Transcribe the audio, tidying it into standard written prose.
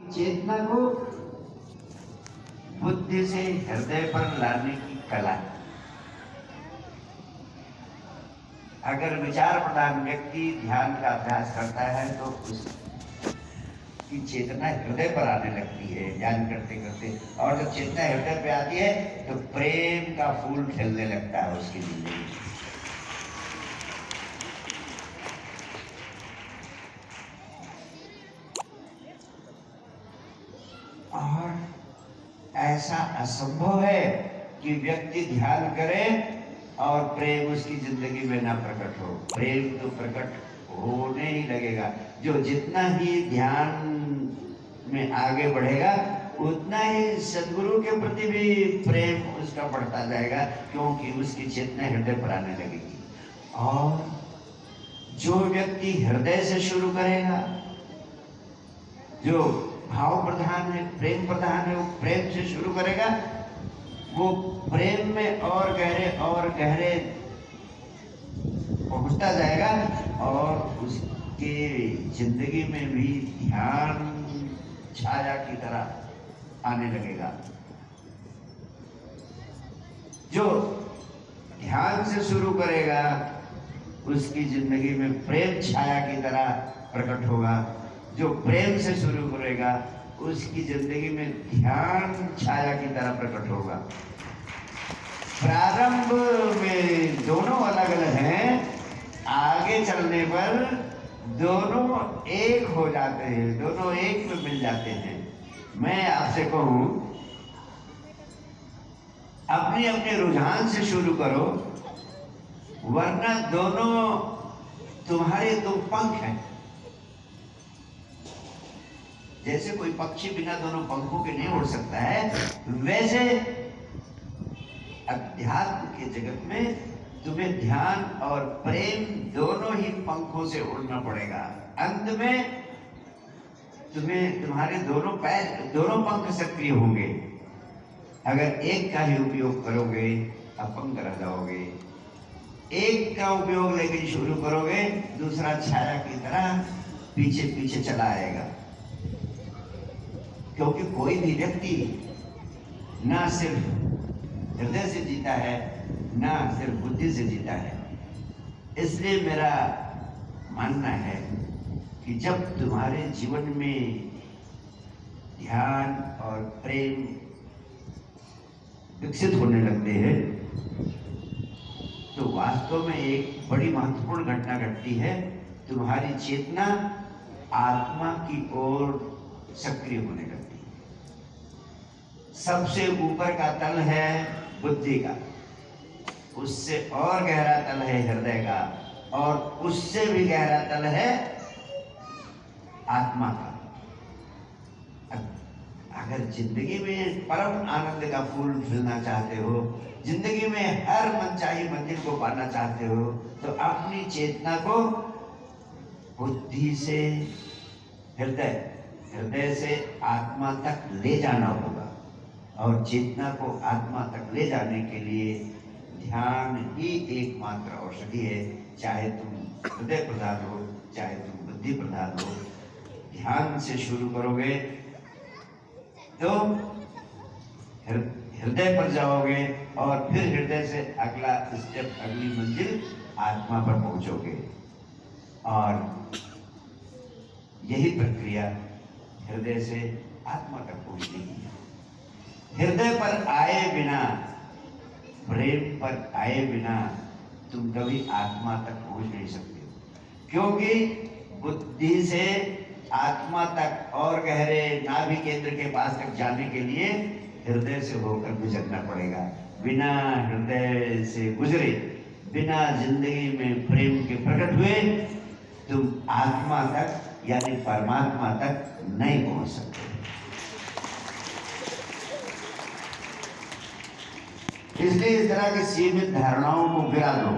चेतना को बुद्धि से हृदय पर लाने की कला। अगर विचार प्रधान व्यक्ति ध्यान का अभ्यास करता है तो उसकी चेतना हृदय पर आने लगती है ध्यान करते करते, और जब चेतना हृदय पे आती है तो प्रेम का फूल खिलने लगता है उसकी जिंदगी। और ऐसा असंभव है कि व्यक्ति ध्यान करे और प्रेम उसकी जिंदगी में ना प्रकट हो। प्रेम तो प्रकट होने ही लगेगा। जो जितना ही ध्यान में आगे बढ़ेगा उतना ही सद्गुरु के प्रति भी प्रेम उसका बढ़ता जाएगा, क्योंकि उसकी चेतना हृदय पर आने लगेगी। और जो व्यक्ति हृदय से शुरू करेगा, जो भाव प्रधान है, प्रेम प्रधान है, वो प्रेम से शुरू करेगा, वो प्रेम में और गहरे पहुंचता जाएगा और उसके जिंदगी में भी ध्यान छाया की तरह आने लगेगा। जो ध्यान से शुरू करेगा उसकी जिंदगी में प्रेम छाया की तरह प्रकट होगा। जो प्रेम से शुरू करेगा उसकी जिंदगी में ध्यान छाया की तरह प्रकट होगा। प्रारंभ में दोनों अलग अलग हैं, आगे चलने पर दोनों एक हो जाते हैं, दोनों एक में मिल जाते हैं। मैं आपसे कहूं, अपने अपने रुझान से शुरू करो, वरना दोनों तुम्हारे दो पंख हैं। जैसे कोई पक्षी बिना दोनों पंखों के नहीं उड़ सकता है, वैसे अध्यात्म के जगत में तुम्हें ध्यान और प्रेम दोनों ही पंखों से उड़ना पड़ेगा। अंत में तुम्हारे दोनों पंख सक्रिय होंगे। अगर एक का ही उपयोग करोगे अपंग रह जाओगे, एक का उपयोग लेकिन शुरू करोगे दूसरा छाया की तरह पीछे पीछे चला आएगा। क्योंकि कोई भी व्यक्ति ना सिर्फ हृदय से जीता है, ना सिर्फ बुद्धि से जीता है। इसलिए मेरा मानना है कि जब तुम्हारे जीवन में ध्यान और प्रेम विकसित होने लगते हैं तो वास्तव में एक बड़ी महत्वपूर्ण घटना घटती है। तुम्हारी चेतना आत्मा की ओर सक्रिय होने लगती है। सबसे ऊपर का तल है बुद्धि का, उससे और गहरा तल है हृदय का, और उससे भी गहरा तल है आत्मा का। अगर जिंदगी में परम आनंद का फूल खिलना चाहते हो, जिंदगी में हर मनचाही मंजिल को पाना चाहते हो, तो अपनी चेतना को बुद्धि से हृदय से आत्मा तक ले जाना होगा। और चेतना को आत्मा तक ले जाने के लिए ध्यान ही एकमात्र औषधि है। चाहे तुम हृदय प्रधान हो, चाहे तुम बुद्धि प्रधान हो, ध्यान से शुरू करोगे तो हृदय पर जाओगे और फिर हृदय से अगला स्टेप, अगली मंजिल आत्मा पर पहुंचोगे। और यही प्रक्रिया हृदय से आत्मा तक पहुंचती है। हृदय पर आए बिना, प्रेम पर आए बिना तुम कभी आत्मा तक पहुंच नहीं सकते हो। क्योंकि बुद्धि से आत्मा तक और गहरे नाभि केंद्र के पास तक जाने के लिए हृदय से होकर गुजरना पड़ेगा। बिना हृदय से गुजरे, बिना जिंदगी में प्रेम के प्रकट हुए तुम आत्मा तक यानी परमात्मा तक नहीं पहुंच सकते। इसलिए इस तरह की सीमित धारणाओं को गिरा दो।